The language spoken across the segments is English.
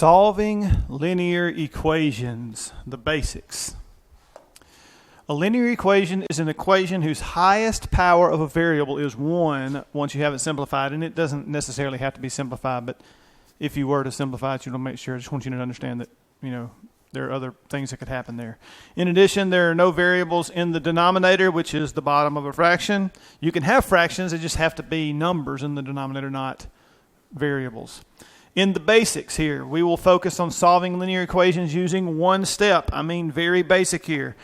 Solving linear equations, the basics. A linear equation is an equation whose highest power of a variable is 1 once you have it simplified, and it doesn't necessarily have to be simplified, but if you were to simplify it, you want to make sure. I just want you to understand that, there are other things that could happen there. In addition, there are no variables in the denominator, which is the bottom of a fraction. You can have fractions, they just have to be numbers in the denominator, not variables. In the basics here, we will focus on solving linear equations using one step. I mean very basic here.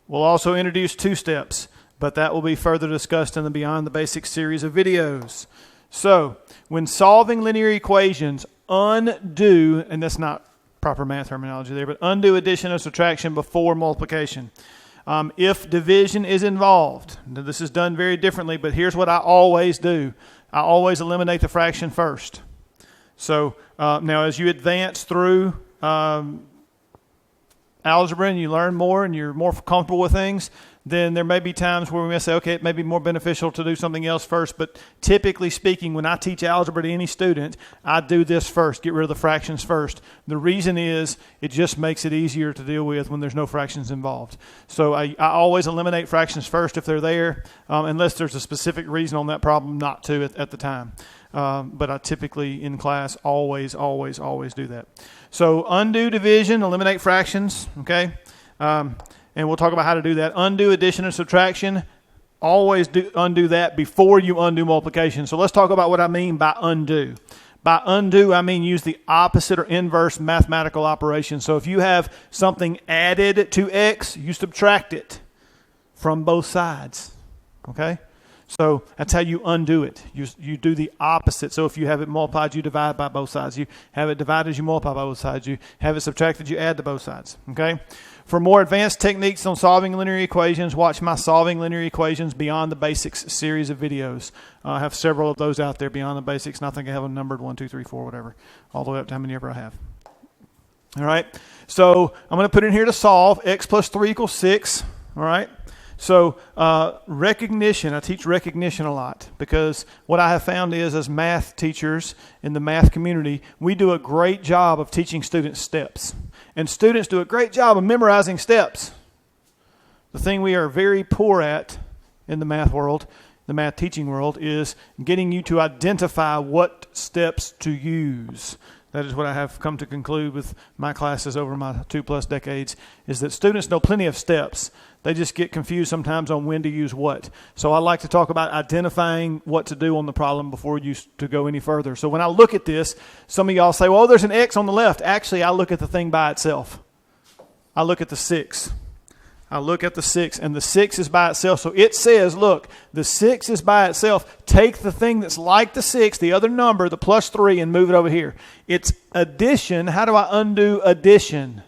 We'll also introduce 2 steps, but that will be further discussed in the Beyond the Basics series of videos. So, when solving linear equations, undo, and that's not proper math terminology there, but undo addition or subtraction before multiplication. If division is involved, now this is done very differently, but here's what I always do. I always eliminate the fraction first. So now as you advance through algebra and you learn more and you're more comfortable with things, then there may be times where we may say, okay, it may be more beneficial to do something else first. But typically speaking, when I teach algebra to any student, I do this first, get rid of the fractions first. The reason is it just makes it easier to deal with when there's no fractions involved. So I always eliminate fractions first if they're there, unless there's a specific reason on that problem not to at the time. But I typically in class always do that. So undo division, eliminate fractions, okay? And we'll talk about how to do that. Undo addition and subtraction, always undo that before you undo multiplication. So let's talk about what I mean by undo. By undo, I mean use the opposite or inverse mathematical operation. So if you have something added to x, you subtract it from both sides, okay? So that's how you undo it. You do the opposite. So if you have it multiplied, you divide by both sides. You have it divided, you multiply by both sides. You have it subtracted, you add to both sides. Okay? For more advanced techniques on solving linear equations, watch my Solving Linear Equations Beyond the Basics series of videos. I have several of those out there, Beyond the Basics, and I think I have them numbered 1, 2, 3, 4, whatever, all the way up to how many ever I have. All right? So I'm going to put in here to solve x plus 3 equals 6. All right? So recognition, I teach recognition a lot because what I have found is as math teachers in the math community, we do a great job of teaching students steps. And students do a great job of memorizing steps. The thing we are very poor at in the math world, the math teaching world, is getting you to identify what steps to use. That is what I have come to conclude with my classes over my 2+ decades, is that students know plenty of steps. They just get confused sometimes on when to use what. So I like to talk about identifying what to do on the problem before you to go any further. So when I look at this, some of y'all say, well, there's an X on the left. Actually, I look at the thing by itself. I look at the 6. I look at the 6, and the 6 is by itself. So it says, look, the 6 is by itself. Take the thing that's like the 6, the other number, the plus 3, and move it over here. It's addition. How do I undo addition?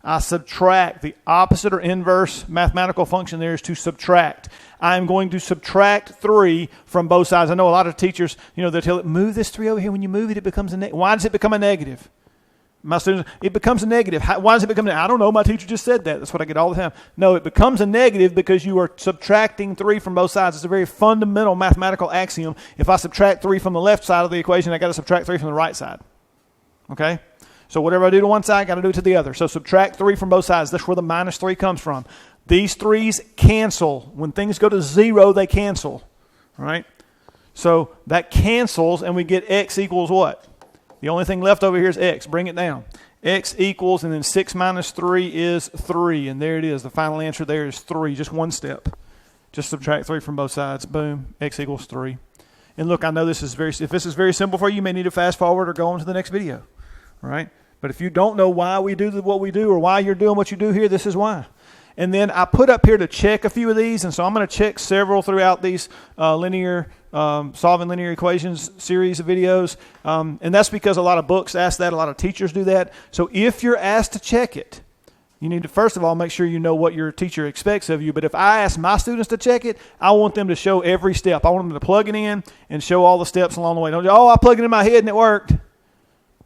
I subtract. The opposite or inverse mathematical function there is to subtract. I'm going to subtract 3 from both sides. I know a lot of teachers, they tell it, move this 3 over here. When you move it, it becomes a negative. Why does it become a negative? My students, it becomes a negative. Why does it become a negative? I don't know. My teacher just said that. That's what I get all the time. No, it becomes a negative because you are subtracting 3 from both sides. It's a very fundamental mathematical axiom. If I subtract 3 from the left side of the equation, I got to subtract 3 from the right side. Okay? So whatever I do to one side, I got to do it to the other. So subtract 3 from both sides. That's where the minus 3 comes from. These 3's cancel. When things go to 0, they cancel. All right? So that cancels, and we get x equals what? The only thing left over here is x. Bring it down. X equals, and then 6 minus 3 is 3. And there it is. The final answer there is 3. Just one step. Just subtract 3 from both sides. Boom. X equals 3. And look, I know if this is very simple for you, you may need to fast forward or go on to the next video. All right? But if you don't know why we do what we do or why you're doing what you do here, this is why. And then I put up here to check a few of these, and so I'm going to check several throughout these solving linear equations series of videos. And that's because a lot of books ask that, a lot of teachers do that. So if you're asked to check it, you need to first of all make sure you know what your teacher expects of you. But if I ask my students to check it, I want them to show every step. I want them to plug it in and show all the steps along the way. Don't I plugged it in my head and it worked.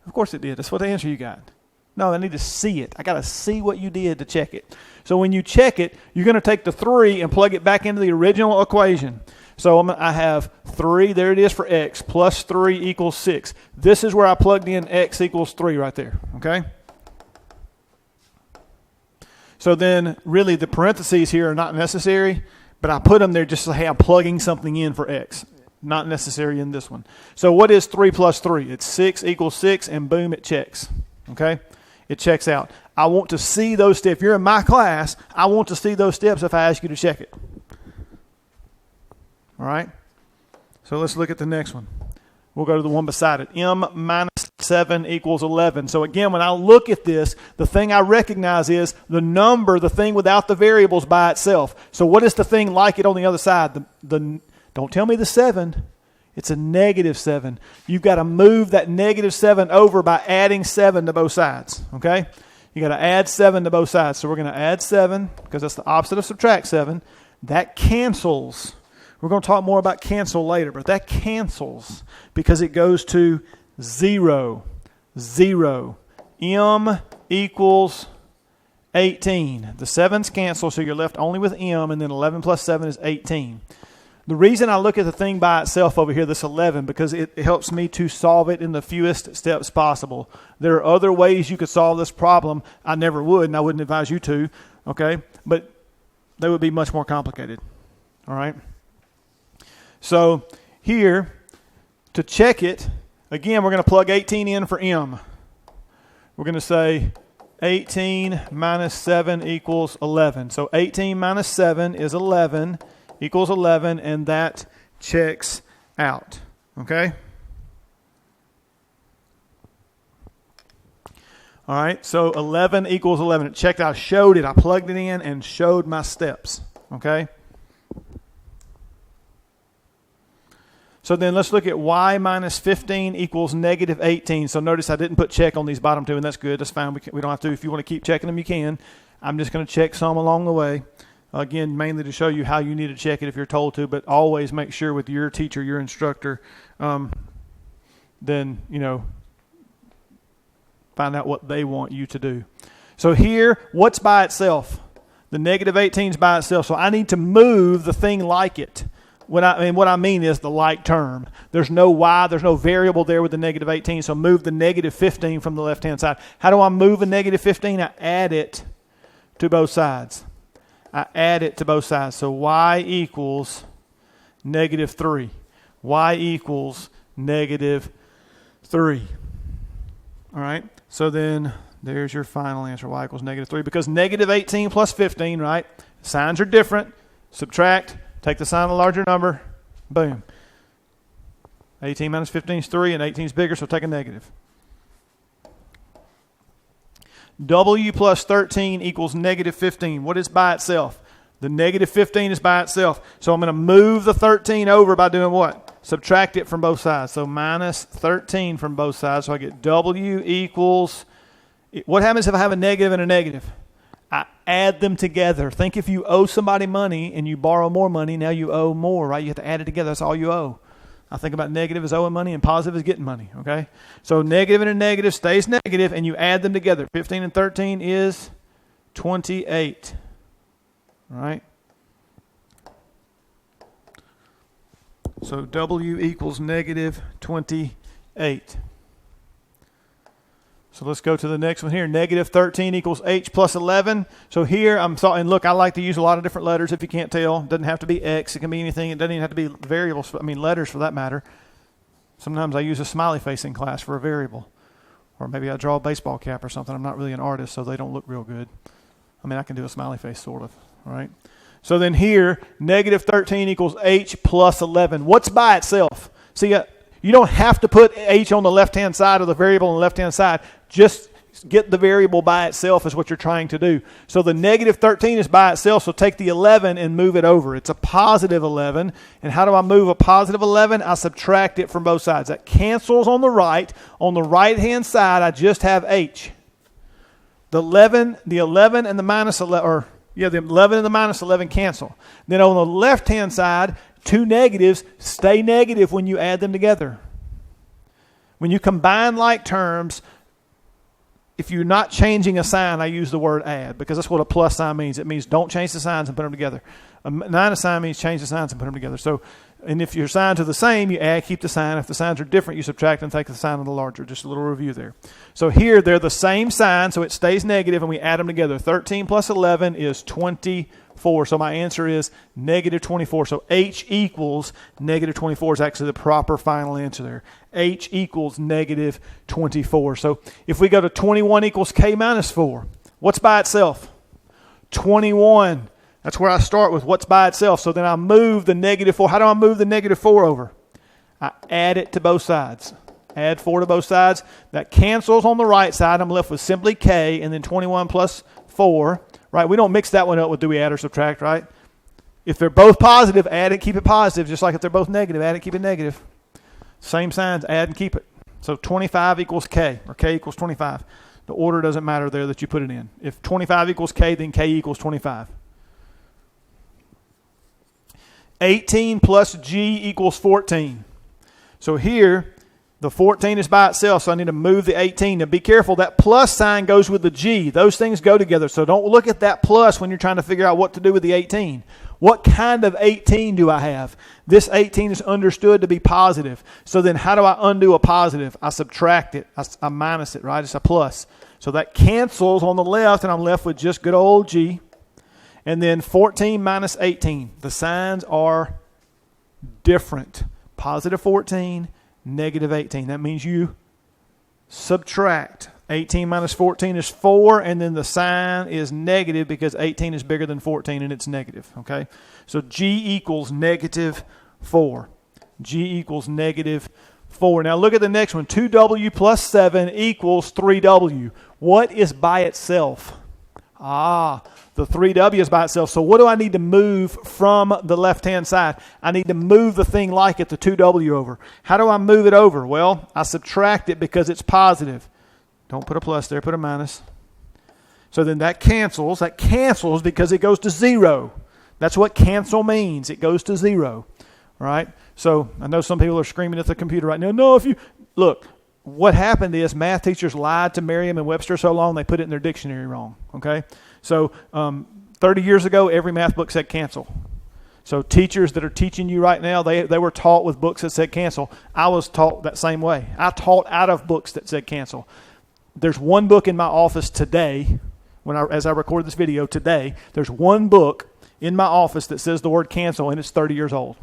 Of course it did. That's what the answer you got. No, I need to see it. I got to see what you did to check it. So when you check it, you're going to take the 3 and plug it back into the original equation. So I have 3, there it is for x, plus 3 equals 6. This is where I plugged in x equals 3 right there. Okay? So then really the parentheses here are not necessary, but I put them there just to say, hey, I'm plugging something in for x. Not necessary in this one. So what is 3 plus 3? It's 6 equals 6, and boom, it checks. Okay? It checks out. I want to see those steps. If you're in my class, I want to see those steps if I ask you to check it. All right? So let's look at the next one. We'll go to the one beside it. M minus 7 equals 11. So again, when I look at this, the thing I recognize is the number, the thing without the variables by itself. So what is the thing like it on the other side? Don't tell me the 7. It's a negative 7. You've got to move that negative 7 over by adding 7 to both sides. Okay? You got to add 7 to both sides. So we're going to add 7 because that's the opposite of subtract 7. That cancels. We're going to talk more about cancel later, but that cancels because it goes to 0. 0. M equals 18. The 7's cancel, so you're left only with M, and then 11 plus 7 is 18. The reason I look at the thing by itself over here, this 11, because it helps me to solve it in the fewest steps possible. There are other ways you could solve this problem. I never would, and I wouldn't advise you to, okay? But they would be much more complicated, all right? So here, to check it, again, we're going to plug 18 in for M. We're going to say 18 minus 7 equals 11. So 18 minus 7 is 11 equals 11, and that checks out. Okay? All right, so 11 equals 11. It checked out, showed it. I plugged it in and showed my steps. Okay? So then let's look at y minus 15 equals negative 18. So notice I didn't put check on these bottom two, and that's good. That's fine. We don't have to. If you want to keep checking them, you can. I'm just going to check some along the way. Again, mainly to show you how you need to check it if you're told to, but always make sure with your teacher, your instructor, then, find out what they want you to do. So here, what's by itself? The negative 18 is by itself. So I need to move the thing like it. What I mean is the like term. There's no y, there's no variable there with the negative 18, so move the negative 15 from the left-hand side. How do I move a negative 15? I add it to both sides. I add it to both sides. So y equals negative 3. Y equals negative 3. All right? So then there's your final answer. Y equals negative 3. Because negative 18 plus 15, right? Signs are different. Subtract. Take the sign of a larger number. Boom. 18 minus 15 is 3, and 18 is bigger, so take a negative. W plus 13 equals negative 15. What is by itself? The negative 15 is by itself. So I'm going to move the 13 over by doing what? Subtract it from both sides. So minus 13 from both sides. So I get W equals, what happens if I have a negative and a negative? I add them together. Think if you owe somebody money and you borrow more money, now you owe more, right? You have to add it together. That's all you owe. I think about negative as owing money and positive as getting money, okay? So negative and a negative stays negative, and you add them together. 15 and 13 is 28, right? So W equals negative 28. So let's go to the next one here. Negative 13 equals H plus 11. So here and look, I like to use a lot of different letters if you can't tell. It doesn't have to be X. It can be anything. It doesn't even have to be variables. Letters for that matter. Sometimes I use a smiley face in class for a variable. Or maybe I draw a baseball cap or something. I'm not really an artist, so they don't look real good. I can do a smiley face sort of, all right? So then here, negative 13 equals H plus 11. What's by itself? See, you don't have to put H on the left-hand side or the variable on the left-hand side. Just get the variable by itself is what you're trying to do. So the negative 13 is by itself, so take the 11 and move it over. It's a positive 11. And how do I move a positive 11? I subtract it from both sides. That cancels on the right. On the right-hand side, I just have H. The 11 and the minus 11, the 11 and the minus 11 cancel. Then on the left-hand side, two negatives stay negative when you add them together. When you combine like terms, if you're not changing a sign, I use the word add because that's what a plus sign means. It means don't change the signs and put them together. A minus sign means change the signs and put them together. So And if your signs are the same, you add, keep the sign. If the signs are different, you subtract and take the sign of the larger. Just a little review there. So here, they're the same sign, so it stays negative, and we add them together. 13 plus 11 is 24. So my answer is negative 24. So H equals negative 24 is actually the proper final answer there. H equals negative 24. So if we go to 21 equals K minus 4, what's by itself? 21. That's where I start with what's by itself. So then I move the negative 4. How do I move the negative 4 over? I add it to both sides. Add 4 to both sides. That cancels on the right side. I'm left with simply K, and then 21 plus 4. Right? We don't mix that one up with do we add or subtract, right? If they're both positive, add it, keep it positive. Just like if they're both negative, add it, keep it negative. Same signs, add and keep it. So 25 equals K, or K equals 25. The order doesn't matter there that you put it in. If 25 equals K, then K equals 25. 18 plus G equals 14. So here, the 14 is by itself, so I need to move the 18. Now be careful, that plus sign goes with the G. Those things go together, so don't look at that plus when you're trying to figure out what to do with the 18. What kind of 18 do I have? This 18 is understood to be positive. So then how do I undo a positive? I subtract it. I minus it, right? It's a plus. So that cancels on the left, and I'm left with just good old G. And then 14 minus 18. The signs are different. Positive 14, negative 18. That means you subtract. 18 minus 14 is 4, and then the sign is negative because 18 is bigger than 14, and it's negative. Okay? So G equals negative 4. G equals negative 4. Now look at the next one. 2W plus 7 equals 3W. What is by itself? The 3W is by itself. So what do I need to move from the left-hand side? I need to move the thing like it, the 2W over. How do I move it over? Well, I subtract it because it's positive. Don't put a plus there, put a minus. So then that cancels. That cancels because it goes to 0. That's what cancel means. It goes to 0. All right? So I know some people are screaming at the computer right now. No, if you... Look, what happened is math teachers lied to Merriam and Webster so long they put it in their dictionary wrong. Okay? So 30 years ago, every math book said cancel. So teachers that are teaching you right now, they were taught with books that said cancel. I was taught that same way. I taught out of books that said cancel. There's one book in my office today, as I record this video today, there's one book in my office that says the word cancel, and it's 30 years old.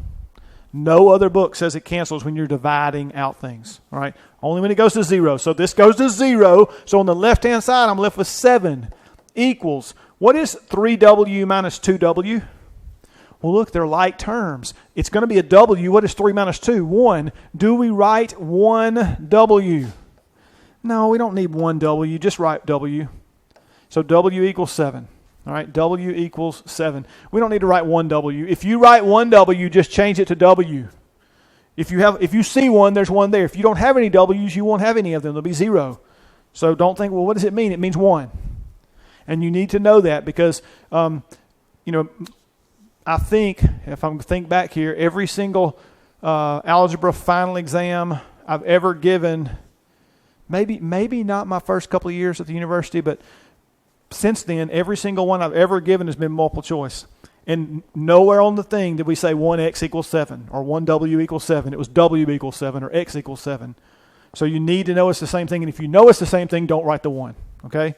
No other book says it cancels when you're dividing out things. All right? Only when it goes to 0. So this goes to 0. So on the left-hand side, I'm left with 7 equals. What is 3W minus 2W? Well, look, they're like terms. It's going to be a W. What is 3 minus 2? 1. Do we write 1W? No, we don't need 1W. Just write W. So W equals 7. All right, W equals 7. We don't need to write 1W. If you write 1W, just change it to W. If you see one, there's one there. If you don't have any W's, you won't have any of them. There'll be 0. So don't think, well, what does it mean? It means 1. And you need to know that because, I think, if I think back here, every single algebra final exam I've ever given, maybe not my first couple of years at the university, but since then, every single one I've ever given has been multiple choice. And nowhere on the thing did we say 1x equals 7 or 1w equals 7. It was w equals 7 or x equals 7. So you need to know it's the same thing. And if you know it's the same thing, don't write the 1. Okay?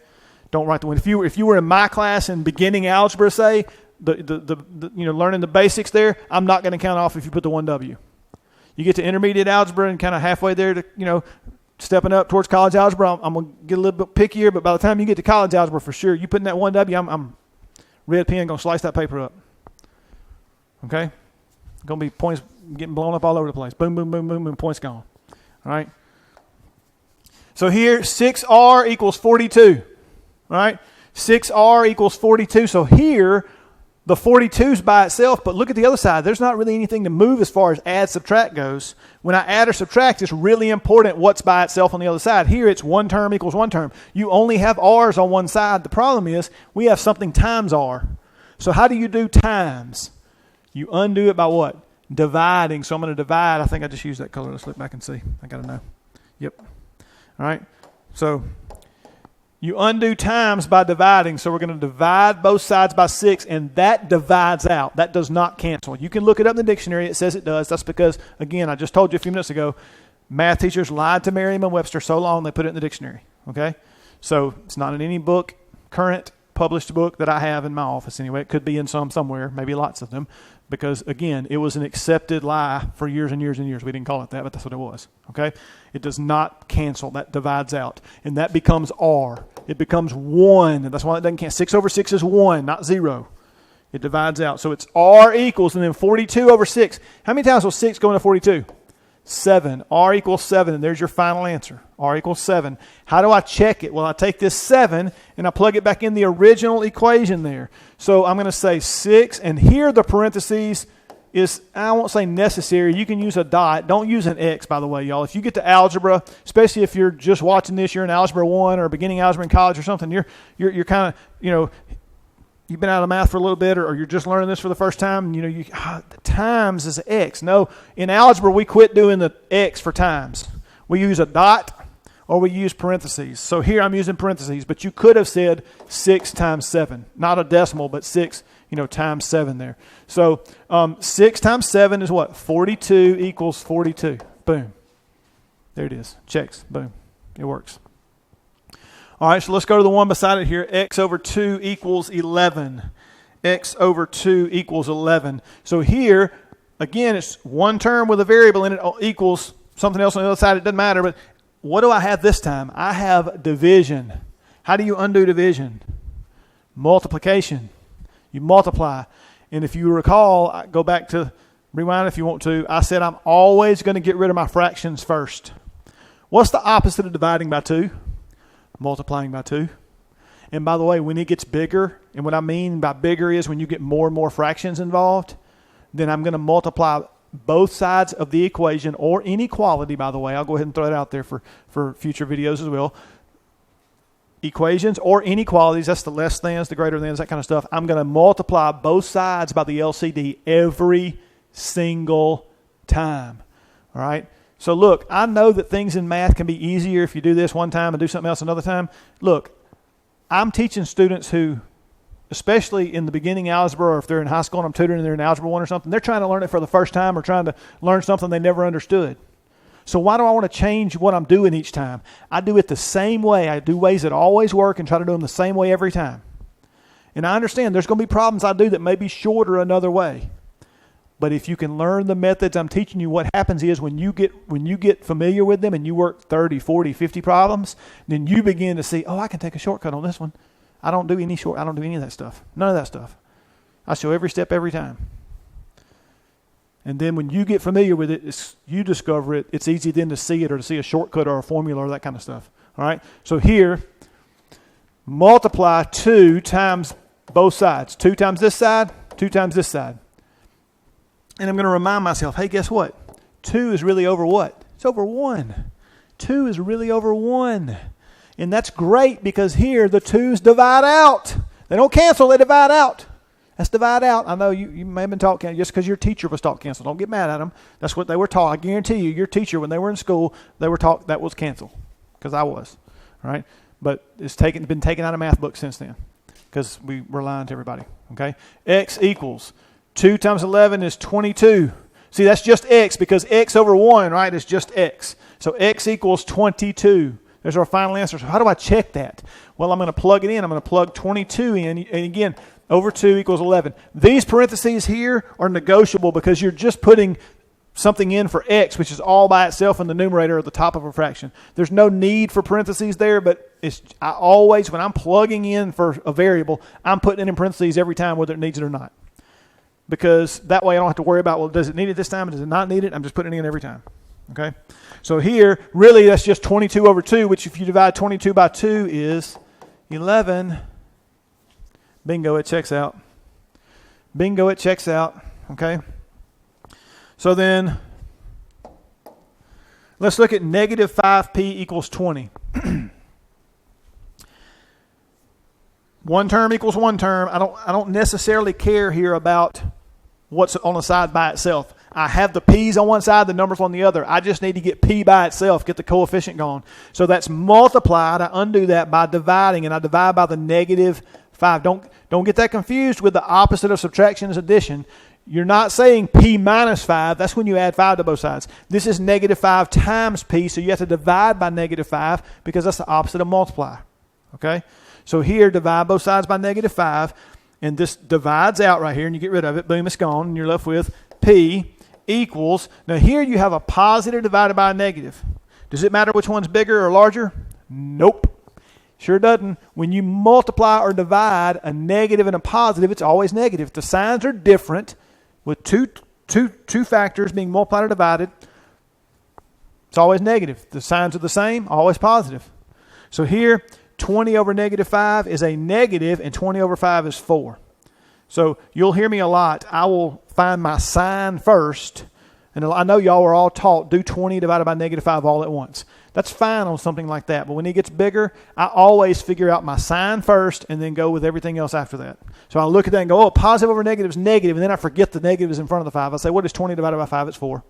Don't write the 1. If you were in my class in beginning algebra, say, learning the basics there, I'm not going to count off if you put the 1w. You get to intermediate algebra and kind of halfway there to, stepping up towards college algebra, I'm going to get a little bit pickier, but by the time you get to college algebra, for sure, you put in that 1W, I'm red pen going to slice that paper up. Okay? Going to be points getting blown up all over the place. Boom, boom, boom, boom, boom, points gone. All right? So here, 6R equals 42. All right? 6R equals 42. So here, the 42 is by itself, but look at the other side. There's not really anything to move as far as add, subtract goes. When I add or subtract, it's really important what's by itself on the other side. Here, it's one term equals one term. You only have R's on one side. The problem is we have something times R. So how do you do times? You undo it by what? Dividing. So I'm going to divide. I think I just used that color. Let's look back and see. I got to know. Yep. All right. So You undo times by dividing. So we're going to divide both sides by 6, and that divides out. That does not cancel. You can look it up in the dictionary. It says it does. That's because, again, I just told you a few minutes ago, math teachers lied to Merriam-Webster so long they put it in the dictionary. Okay? So it's not in any book, current published book that I have in my office anyway. It could be in some somewhere, maybe lots of them. Because, again, it was an accepted lie for years and years and years. We didn't call it that, but that's what it was. Okay? It does not cancel. That divides out. And that becomes R. It becomes 1. And that's why it doesn't cancel. 6 over 6 is 1, not 0. It divides out. So it's R equals, and then 42 over 6. How many times will 6 go into 42? 7. R equals 7, and there's your final answer. R equals 7. How do I check it? Well, I take this 7, and I plug it back in the original equation there. So I'm going to say 6, and here the parentheses is, I won't say necessary. You can use a dot. Don't use an X, by the way, y'all. If you get to algebra, especially if you're just watching this, you're in Algebra 1 or beginning algebra in college or something, you're kind of, you've been out of math for a little bit, or you're just learning this for the first time, times is X. No, in algebra, we quit doing the X for times. We use a dot or we use parentheses. So here I'm using parentheses, but you could have said 6 times 7. Not a decimal, but 6, times 7 there. So 6 times 7 is what? 42 equals 42. Boom. There it is. Checks. Boom. It works. All right, so let's go to the one beside it here. X over 2 equals 11. X over 2 equals 11. So here, again, it's one term with a variable in it equals something else on the other side. It doesn't matter. But what do I have this time? I have division. How do you undo division? Multiplication. You multiply. And if you recall, go back to, rewind if you want to, I said I'm always going to get rid of my fractions first. What's the opposite of dividing by 2? Multiplying by 2. And by the way, when it gets bigger, and what I mean by bigger is when you get more and more fractions involved, then I'm going to multiply both sides of the equation, or inequality, by the way. I'll go ahead and throw it out there for future videos as well. Equations or inequalities, that's the less thans, the greater thans, that kind of stuff. I'm going to multiply both sides by the LCD every single time. All right? So look, I know that things in math can be easier if you do this one time and do something else another time. Look, I'm teaching students who, especially in the beginning algebra, or if they're in high school and I'm tutoring and they're in Algebra 1 or something, they're trying to learn it for the first time or trying to learn something they never understood. So why do I want to change what I'm doing each time? I do it the same way. I do ways that always work and try to do them the same way every time. And I understand there's going to be problems I do that may be shorter another way. But if you can learn the methods I'm teaching you, what happens is when you get familiar with them and you work 30, 40, 50 problems, then you begin to see, I can take a shortcut on this one. I don't do any of that stuff. None of that stuff. I show every step every time. And then when you get familiar with it, you discover it. It's easy then to see it, or to see a shortcut or a formula or that kind of stuff. All right? So here, multiply 2 times both sides. 2 times this side, 2 times this side. And I'm going to remind myself, hey, guess what? 2 is really over what? It's over 1. 2 is really over 1. And that's great because here the 2's divide out. They don't cancel, they divide out. That's divide out. I know you may have been taught cancel just because your teacher was taught cancel. Don't get mad at them. That's what they were taught. I guarantee you, your teacher, when they were in school, they were taught that was cancel, because I was. All right? But it's been taken out of math books since then because we were lying to everybody. Okay? X equals 2 times 11 is 22. See, that's just X because X over 1, right, is just X. So X equals 22. There's our final answer. So how do I check that? Well, I'm going to plug it in. I'm going to plug 22 in. And again, over 2 equals 11. These parentheses here are negotiable because you're just putting something in for X, which is all by itself in the numerator at the top of a fraction. There's no need for parentheses there, but I always, when I'm plugging in for a variable, I'm putting it in parentheses every time whether it needs it or not. Because that way I don't have to worry about, well, does it need it this time? Does it not need it? I'm just putting it in every time. Okay? So here, really, that's just 22 over 2, which if you divide 22 by 2 is 11. Bingo, it checks out. Bingo, it checks out. Okay? So then, let's look at negative 5p equals 20. One term equals one term. I don't necessarily care here about what's on the side by itself. I have the p's on one side, the numbers on the other. I just need to get p by itself, get the coefficient going. So that's multiplied. I undo that by dividing, and I divide by the negative 5. Don't get that confused with the opposite of subtraction is addition. You're not saying p minus 5. That's when you add 5 to both sides. This is negative 5 times p, so you have to divide by negative 5 because that's the opposite of multiply. Okay? So here, divide both sides by negative 5, and this divides out right here, and you get rid of it. Boom, it's gone, and you're left with p equals. Now here you have a positive divided by a negative. Does it matter which one's bigger or larger? Nope. Sure doesn't. When you multiply or divide a negative and a positive, it's always negative. The signs are different with two factors being multiplied or divided. It's always negative. The signs are the same, always positive. So here, 20 over negative 5 is a negative, and 20 over 5 is 4. So you'll hear me a lot. I will find my sign first. And I know y'all were all taught, do 20 divided by negative 5 all at once. That's fine on something like that. But when it gets bigger, I always figure out my sign first and then go with everything else after that. So I look at that and go, oh, positive over negative is negative. And then I forget the negative is in front of the 5. I say, what is 20 divided by 5? It's 4.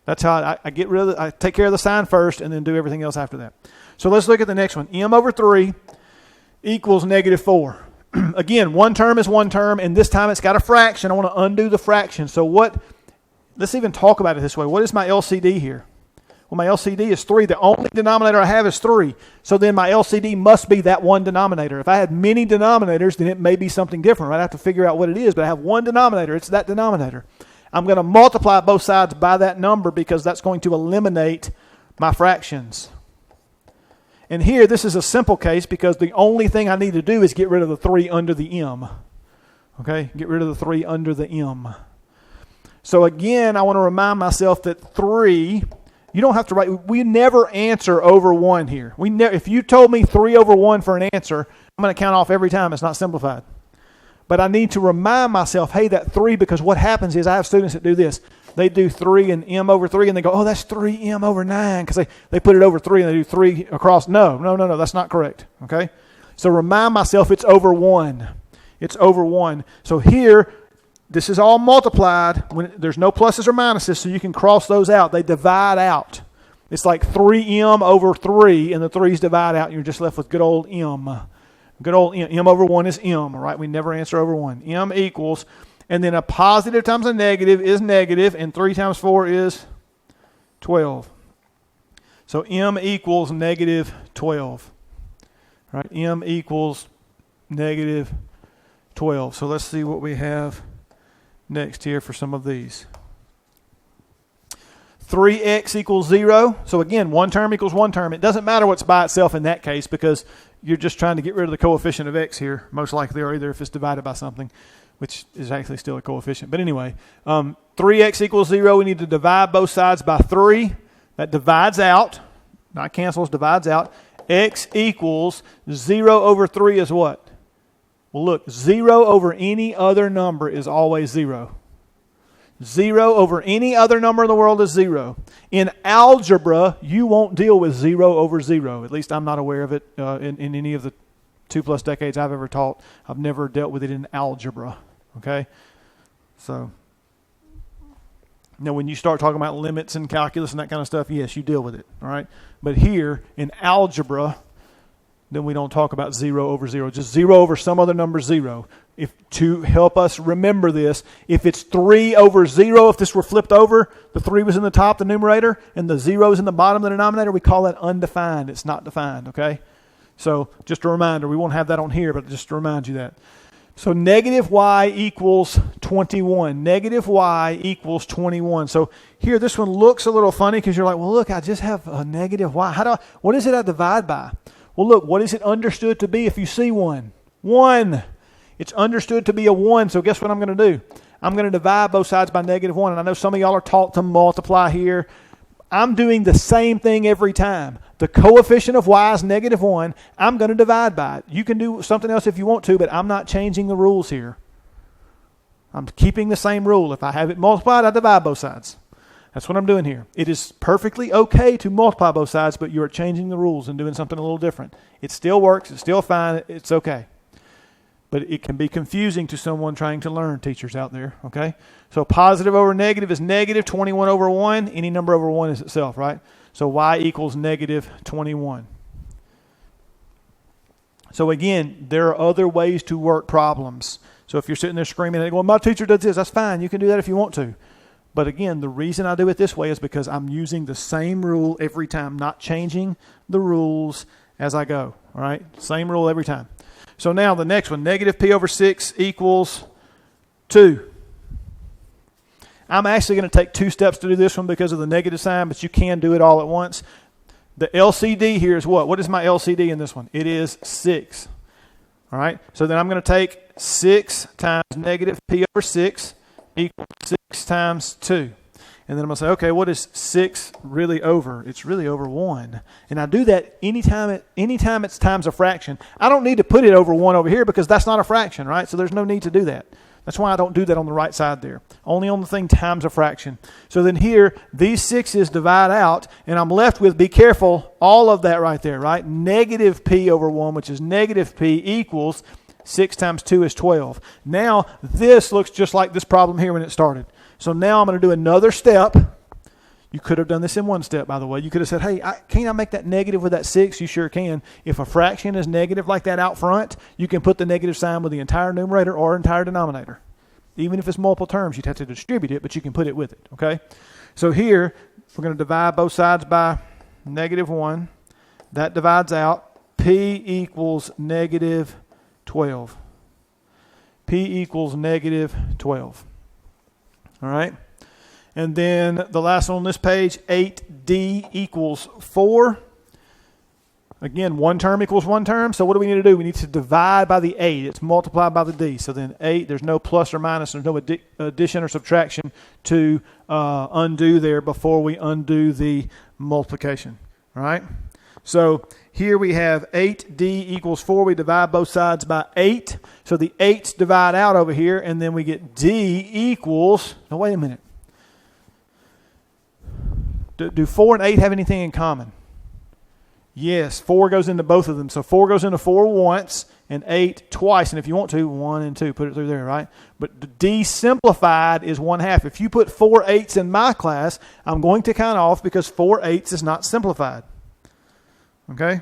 That's how I get rid of I take care of the sign first and then do everything else after that. So let's look at the next one. M over 3 equals negative 4. Again, one term is one term, and this time it's got a fraction. I want to undo the fraction. So let's even talk about it this way. What is my LCD here? Well, my LCD is 3. The only denominator I have is 3. So then my LCD must be that one denominator. If I had many denominators, then it may be something different. I'd have to figure out what it is, but I have one denominator. It's that denominator. I'm going to multiply both sides by that number because that's going to eliminate my fractions. And here, this is a simple case because the only thing I need to do is get rid of the 3 under the m. Okay? Get rid of the 3 under the m. So again, I want to remind myself that 3, you don't have to write, we never answer over 1 here. If you told me 3 over 1 for an answer, I'm going to count off every time. It's not simplified. But I need to remind myself, hey, that 3, because what happens is I have students that do this. They do 3 and m over 3, and they go, oh, that's 3m over 9, because they put it over 3 and they do 3 across. No, that's not correct. Okay? So remind myself it's over 1. It's over 1. So here, this is all multiplied. There's no pluses or minuses, so you can cross those out. They divide out. It's like 3m over 3, and the 3's divide out, and you're just left with good old m. Good old m. M over 1 is m, right? We never answer over 1. M equals, and then a positive times a negative is negative, and 3 times 4 is 12. So m equals negative 12. Right? M equals negative 12. So let's see what we have next here for some of these. 3x equals 0. So again, one term equals one term. It doesn't matter what's by itself in that case because you're just trying to get rid of the coefficient of x here, most likely, or either if it's divided by something, which is actually still a coefficient. But anyway, 3x equals 0. We need to divide both sides by 3. That divides out, not cancels, divides out. X equals 0 over 3 is what? Well, look, 0 over any other number is always 0. 0 over any other number in the world is 0. In algebra, you won't deal with 0 over 0. At least I'm not aware of it in any of the 2+ decades I've ever taught. I've never dealt with it in algebra. Okay? So, now when you start talking about limits and calculus and that kind of stuff, yes, you deal with it. All right? But here, in algebra, then we don't talk about 0 over 0. Just 0 over some other number, 0. To help us remember this, if it's 3 over 0, if this were flipped over, the 3 was in the top, the numerator, and the 0 is in the bottom, the denominator, we call that undefined. It's not defined, okay? So just a reminder, we won't have that on here, but just to remind you that. So negative y equals 21. Negative y equals 21. So here, this one looks a little funny because you're like, well, look, I just have a negative y. What is it I divide by? Well, look, what is it understood to be if you see 1? 1. It's understood to be a 1, so guess what I'm going to do? I'm going to divide both sides by negative 1, and I know some of y'all are taught to multiply here. I'm doing the same thing every time. The coefficient of y is negative 1. I'm going to divide by it. You can do something else if you want to, but I'm not changing the rules here. I'm keeping the same rule. If I have it multiplied, I divide both sides. That's what I'm doing here. It is perfectly okay to multiply both sides, but you're changing the rules and doing something a little different. It still works. It's still fine. It's okay. but it can be confusing to someone trying to learn, teachers out there, okay? So positive over negative is negative. 21 over 1, any number over 1 is itself, right? So y equals negative 21. So again, there are other ways to work problems. So if you're sitting there screaming and going, my teacher does this, that's fine. You can do that if you want to. But again, the reason I do it this way is because I'm using the same rule every time, not changing the rules as I go. All right? Same rule every time. So now the next one, negative p over 6 equals 2. I'm actually going to take 2 steps to do this one because of the negative sign, but you can do it all at once. The LCD here is what? What is my LCD in this one? It is 6. All right? So then I'm going to take 6 times negative p over 6 equals 6 times 2. And then I'm going to say, okay, what is 6 really over? It's really over 1. And I do that anytime it's times a fraction. I don't need to put it over 1 over here because that's not a fraction, right? So there's no need to do that. That's why I don't do that on the right side there. Only on the thing times a fraction. So then here, these 6's divide out, and I'm left with, be careful, all of that right there, right? Negative p over 1, which is negative p, equals 6 times 2 is 12. Now, this looks just like this problem here when it started. So now I'm going to do another step. You could have done this in one step, by the way. You could have said, hey, can't I make that negative with that 6? You sure can. If a fraction is negative like that out front, you can put the negative sign with the entire numerator or entire denominator. Even if it's multiple terms, you'd have to distribute it, but you can put it with it, okay? So here, we're going to divide both sides by negative 1. That divides out. P equals negative 12. P equals negative 12. All right? And then the last one on this page, 8d equals 4. Again, one term equals one term. So what do we need to do? We need to divide by the 8. It's multiplied by the d. So then 8, there's no plus or minus. There's no addition or subtraction to undo there before we undo the multiplication. All right? So here we have 8d equals 4. We divide both sides by 8. So the 8's divide out over here. And then we get d equals, no, wait a minute. Do 4 and 8 have anything in common? Yes, 4 goes into both of them. So 4 goes into 4 once and 8 twice. And if you want to, 1 and 2, put it through there, right? But the d simplified is 1/2. If you put 4 8s in my class, I'm going to count off because 4 8s is not simplified. Okay?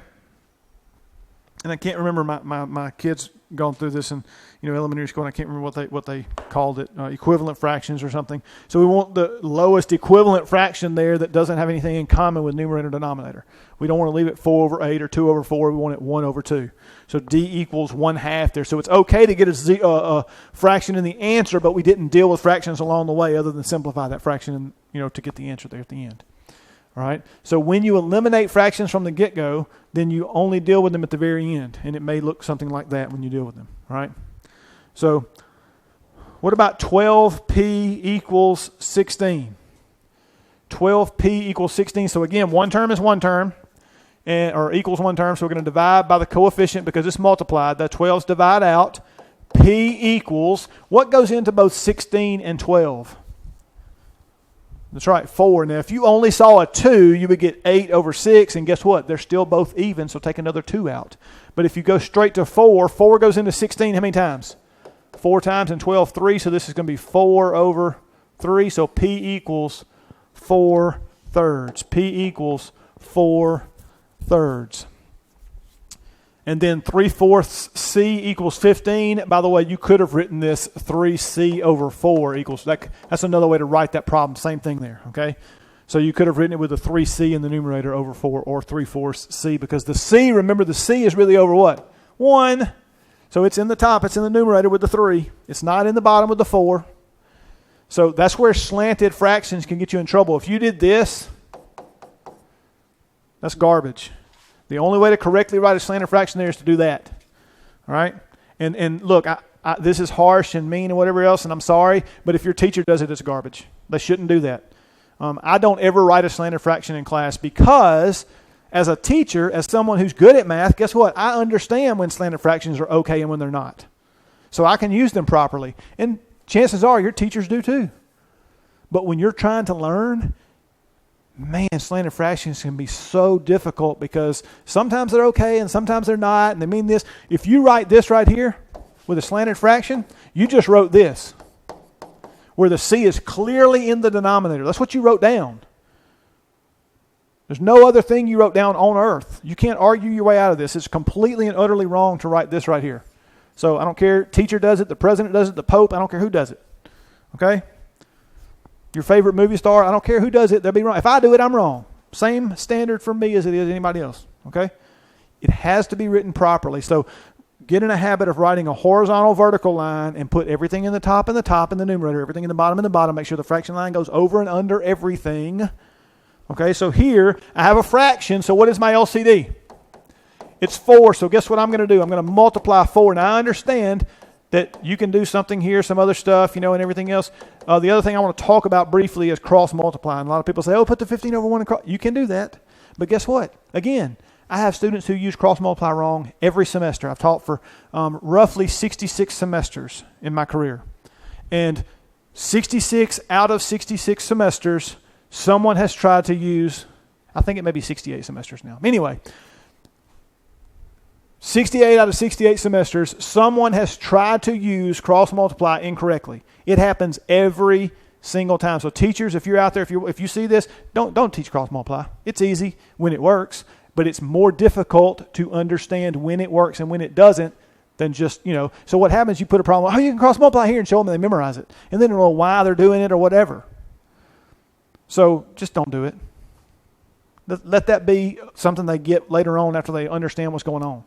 And I can't remember my kids gone through this in elementary school, and I can't remember what they called it, equivalent fractions or something. So we want the lowest equivalent fraction there that doesn't have anything in common with numerator and denominator. We don't want to leave it 4 over 8 or 2 over 4. We want it 1 over 2. So d equals 1/2 there. So it's okay to get a fraction in the answer, but we didn't deal with fractions along the way other than simplify that fraction to get the answer there at the end. All right. So when you eliminate fractions from the get-go, then you only deal with them at the very end. And it may look something like that when you deal with them. All right. So what about 12p equals 16? 12p equals 16. So again, one term is one term, or equals one term. So we're going to divide by the coefficient because it's multiplied. The 12's divide out. P equals, what goes into both 16 and 12? That's right, 4. Now, if you only saw a 2, you would get 8 over 6, and guess what? They're still both even, so take another 2 out. But if you go straight to 4, 4 goes into 16 how many times? 4 times, and 12, 3, so this is going to be 4 over 3, so P equals 4/3. P equals 4/3. And then 3/4 C equals 15. By the way, you could have written this 3C over 4 equals, that's another way to write that problem. Same thing there, okay? So you could have written it with a 3C in the numerator over 4 or 3/4 C because the C, remember the C is really over what? 1. So it's in the top, it's in the numerator with the 3. It's not in the bottom with the 4. So that's where slanted fractions can get you in trouble. If you did this, that's garbage. The only way to correctly write a slanted fraction there is to do that. All right? And look, this is harsh and mean and whatever else, and I'm sorry, but if your teacher does it, it's garbage. They shouldn't do that. I don't ever write a slanted fraction in class because as a teacher, as someone who's good at math, guess what? I understand when slanted fractions are okay and when they're not. So I can use them properly. And chances are your teachers do too. But when you're trying to learn, man, slanted fractions can be so difficult because sometimes they're okay and sometimes they're not, and they mean this. If you write this right here with a slanted fraction, you just wrote this, where the C is clearly in the denominator. That's what you wrote down. There's no other thing you wrote down on earth. You can't argue your way out of this. It's completely and utterly wrong to write this right here. So I don't care. Teacher does it. The president does it. The Pope. I don't care who does it. Okay? Your favorite movie star. I don't care who does it. They'll be wrong. If I do it, I'm wrong. Same standard for me as it is anybody else. Okay? It has to be written properly. So get in a habit of writing a horizontal vertical line and put everything in the top in the numerator, everything in the bottom. Make sure the fraction line goes over and under everything. Okay, so here I have a fraction. So what is my LCD? It's 4. So guess what I'm going to do? I'm going to multiply 4. Now I understand that you can do something here, some other stuff, and everything else. The other thing I want to talk about briefly is cross multiplying. A lot of people say, put the 15 over 1 across. You can do that. But guess what? Again, I have students who use cross multiply wrong every semester. I've taught for roughly 66 semesters in my career. And 66 out of 66 semesters, someone has tried to use, I think it may be 68 semesters now. Anyway, 68 out of 68 semesters, someone has tried to use cross multiply incorrectly. It happens every single time. So teachers, if you're out there, if you see this, don't teach cross multiply. It's easy when it works, but it's more difficult to understand when it works and when it doesn't than just, So what happens, you put a problem, you can cross multiply here and show them and they memorize it. And then they don't know why they're doing it or whatever. So just don't do it. Let that be something they get later on after they understand what's going on.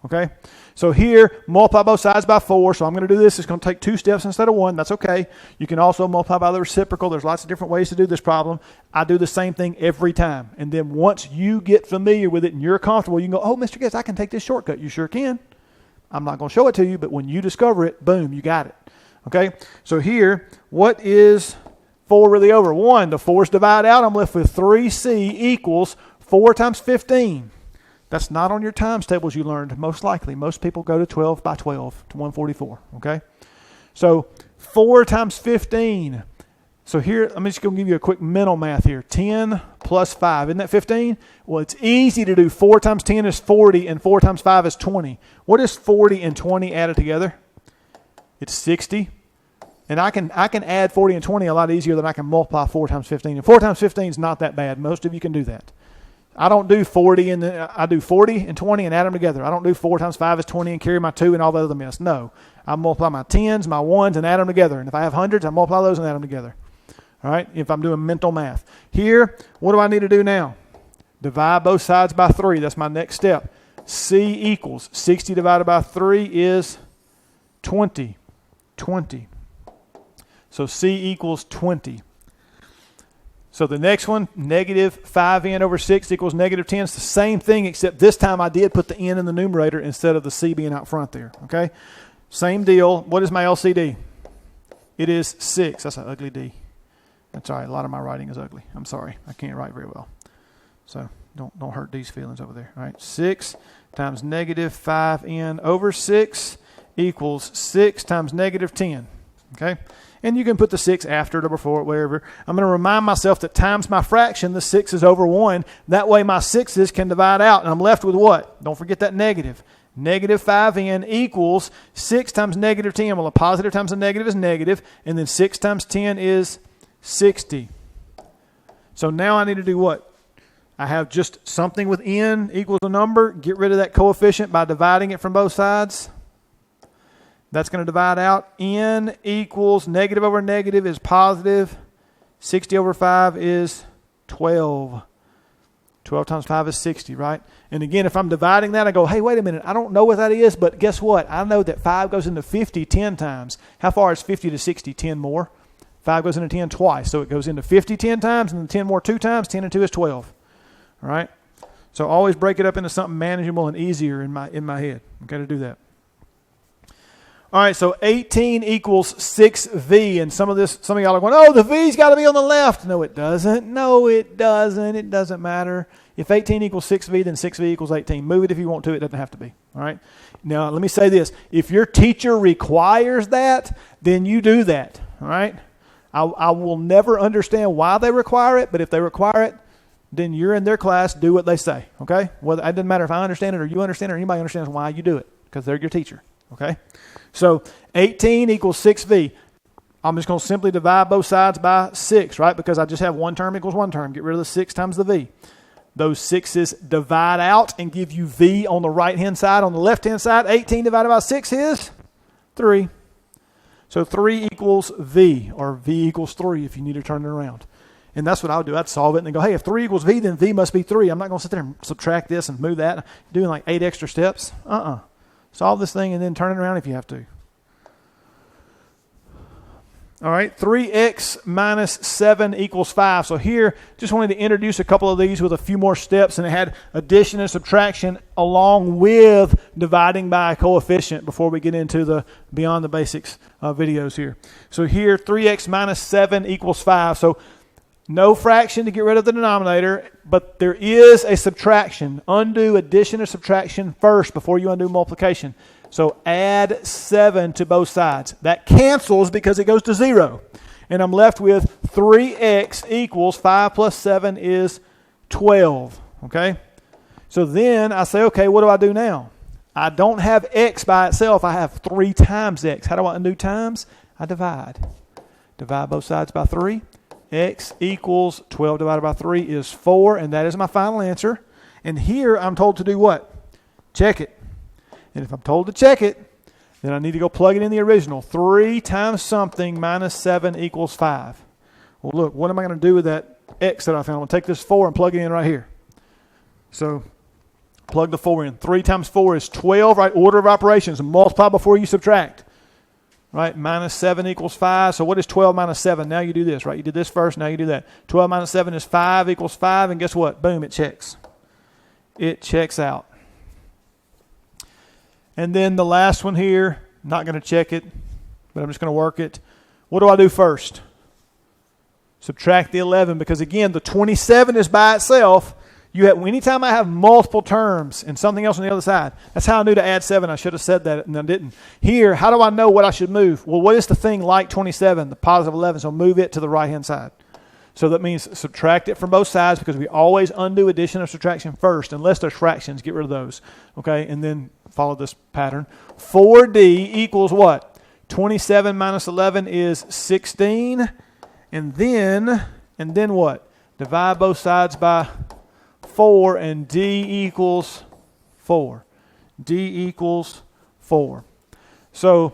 Okay? So here, multiply both sides by 4. So I'm going to do this. It's going to take 2 steps instead of 1. That's okay. You can also multiply by the reciprocal. There's lots of different ways to do this problem. I do the same thing every time. And then once you get familiar with it and you're comfortable, you can go, Mr. Guest, I can take this shortcut. You sure can. I'm not going to show it to you, but when you discover it, boom, you got it. Okay? So here, what is 4 really over? 1. The 4's divide out. I'm left with 3c equals 4 times 15. That's not on your times tables you learned, most likely. Most people go to 12 by 12 to 144, okay? So 4 times 15. So here, I'm just going to give you a quick mental math here. 10 plus 5. Isn't that 15? Well, it's easy to do. 4 times 10 is 40, and 4 times 5 is 20. What is 40 and 20 added together? It's 60. And I can add 40 and 20 a lot easier than I can multiply 4 times 15. And 4 times 15 is not that bad. Most of you can do that. I don't do 40 and then I do 40 and 20 and add them together. I don't do 4 times 5 is 20 and carry my 2 and all the other mess. No. I multiply my 10s, my 1s, and add them together. And if I have hundreds, I multiply those and add them together. All right? If I'm doing mental math. Here, what do I need to do now? Divide both sides by 3. That's my next step. C equals 60 divided by 3 is 20. 20. So C equals 20. So the next one, negative 5n over 6 equals negative 10. It's the same thing, except this time I did put the n in the numerator instead of the c being out front there. Okay? Same deal. What is my LCD? It is 6. That's an ugly D. That's all right. A lot of my writing is ugly. I'm sorry. I can't write very well. So don't hurt D's feelings over there. All right? 6 times negative 5n over 6 equals 6 times negative 10. Okay? And you can put the 6 after it or before it, wherever. I'm going to remind myself that times my fraction, the 6 is over 1. That way my 6's can divide out, and I'm left with what? Don't forget that negative. Negative 5n equals 6 times negative 10. Well, a positive times a negative is negative, and then 6 times 10 is 60. So now I need to do what? I have just something with n equals a number. Get rid of that coefficient by dividing it from both sides. That's going to divide out. N equals negative over negative is positive. 60 over 5 is 12. 12 times 5 is 60, right? And again, if I'm dividing that, I go, hey, wait a minute. I don't know what that is, but guess what? I know that 5 goes into 50 10 times. How far is 50 to 60? 10 more. 5 goes into 10 twice. So it goes into 50 10 times, and then 10 more 2 times. 10 and 2 is 12. All right? So always break it up into something manageable and easier in my head. Okay, to do that. All right, so 18 equals 6v, and some of y'all are going, oh, the v's got to be on the left. No, it doesn't. No, it doesn't. It doesn't matter. If 18 equals 6v, then 6v equals 18. Move it if you want to. It doesn't have to be. All right. Now, let me say this. If your teacher requires that, then you do that. All right. I will never understand why they require it, but if they require it, then you're in their class. Do what they say. Okay. Well, it doesn't matter if I understand it or you understand it or anybody understands why you do it, because they're your teacher. okay? So 18 equals 6v. I'm just going to simply divide both sides by 6, right? Because I just have one term equals one term. Get rid of the 6 times the v. Those 6's divide out and give you v on the right-hand side. On the left-hand side, 18 divided by 6 is 3. So 3 equals v, or v equals 3 if you need to turn it around. And that's what I would do. I'd solve it and then go, hey, if 3 equals v, then v must be 3. I'm not going to sit there and subtract this and move that. Doing like 8 extra steps. Solve this thing and then turn it around if you have to. All right, 3x minus 7 equals 5. So here, just wanted to introduce a couple of these with a few more steps, and it had addition and subtraction along with dividing by a coefficient before we get into the beyond the basics videos here. So here, 3x minus 7 equals 5. So no fraction to get rid of the denominator, but there is a subtraction. Undo addition or subtraction first before you undo multiplication. So add 7 to both sides. That cancels because it goes to 0. And I'm left with 3x equals 5 plus 7 is 12. Okay? So then I say, okay, what do I do now? I don't have x by itself. I have 3 times x. How do I undo times? I divide. Divide both sides by 3. X equals 12 divided by 3 is 4. And that is my final answer. And here I'm told to do what? Check it. And if I'm told to check it, then I need to go plug it in the original. 3 times something minus 7 equals 5. Well, look, what am I going to do with that x that I found? I'm going to take this 4 and plug it in right here. So plug the 4 in. 3 times 4 is 12, right? Order of operations. Multiply before you subtract. Right? Minus 7 equals 5. So what is 12 minus 7? Now you do this, right? You did this first, now you do that. 12 minus 7 is 5 equals 5. And guess what? Boom, it checks. It checks out. And then the last one here, not going to check it, but I'm just going to work it. What do I do first? Subtract the 11, because again, the 27 is by itself. Anytime I have multiple terms and something else on the other side, that's how I knew to add 7. I should have said that and I didn't. Here, how do I know what I should move? Well, what is the thing like 27? The positive 11, so move it to the right-hand side. So that means subtract it from both sides, because we always undo addition or subtraction first, unless there's fractions. Get rid of those. Okay, and then follow this pattern. 4d equals what? 27 minus 11 is 16. And then what? Divide both sides by 4, and d equals 4. d equals 4. So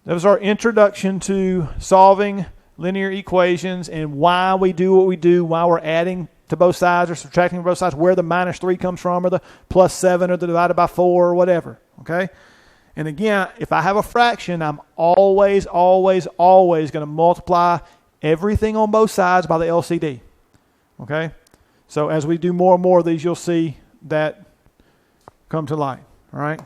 that was our introduction to solving linear equations and why we do what we do, why we're adding to both sides or subtracting from both sides, where the minus 3 comes from, or the plus 7, or the divided by 4, or whatever. Okay? And again, if I have a fraction, I'm always going to multiply everything on both sides by the LCD. Okay? So as we do more and more of these, you'll see that come to light. All right?